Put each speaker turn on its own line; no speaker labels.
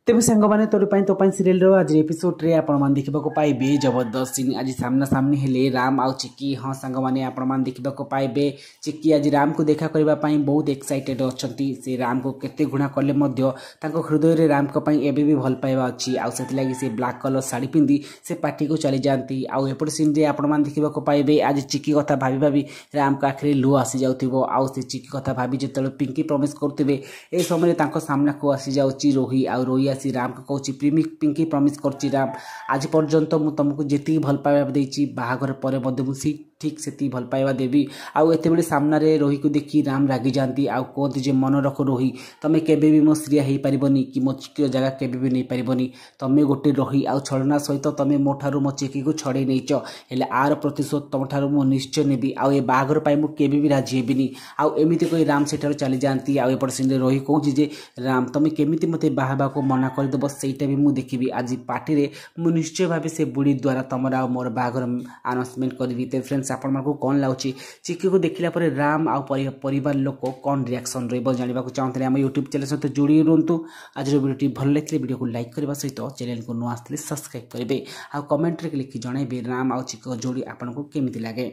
तेज सांगने तोर सीरियल आज एपिसोड रे आपण देखा पाइबे जबरदस्त सीन आज सामना सामनी हेले राम आउ चिक्की। हाँ सांग मैंने आपण देखा पाइबे चिक्की आज राम को देखा करने बहुत एक्साइटेड अच्छा से राम को केते घृणा कले हृदय रे राम को एबे भी भल पाइबा अच्छी आउ से से ब्लैक कलर साड़ी पिंधि से पार्टी को चली जाती। आउ एपट सीन रे आपण देखा पाइबे आज चिक्की कथा भाभी भाभी राम को आखिरी लुह आसी जाउथिबो आउ से चिक्की कथा भाभी जिते पिंकी प्रमिश करते ए समय सामना को आसी जाउची रोही आउ रोही आसी राम को कहूँ पिंकी प्रमिश करची राम आज पर्यंत मु तुमको जी भल पाइबा देची बाहाघर पर ठीक से भल पाइबा देवी। आउ एते सामना रे रोही को देखी राम रागी जाती आउ कहते जे मन रख रोही तमें केबे भी मो श्रिया हो पारबनी कि मो चिक्की जगह केबे भी नहीं पारबनी तमें गोटे रोही आउ छलना सहित तमें मो ठारू मो चिक्की को छड़े नहींच हेले आर प्रतिशोध तुम ठारू मो निश्चय नेबी आउ ए बाहाघर पाई मु केबे भी राजी हेबिनी आउ एमिति कही राम सेठार चली जाती। आउ एपट सीन रोही कहूँ जे राम तमें केमिति मते बाहाबा को मना करदेव सेटा भी मुझे देखी आज पार्टी रे मु निश्चय भाव से बुढ़ी द्वारा तुम आ मोर बाहाघर अनाउंसमेंट करी। तो फ्रेंड्स आपण कौन लगुच चिक्की को देखला पर राम आ परिवार लोक कौन रिएक्शन रहा चाहते हैं आम यूट्यूब चैनल सहित जोड़ी रुहतु। आज वीडियो भल लगे वीडियो को लाइक करने सहित चैनल को नुआ आसते सब्सक्राइब करेंगे आ कमेंट लिखि जनइबे राम आ चिक्की जोड़ी आपको केमिति लगे।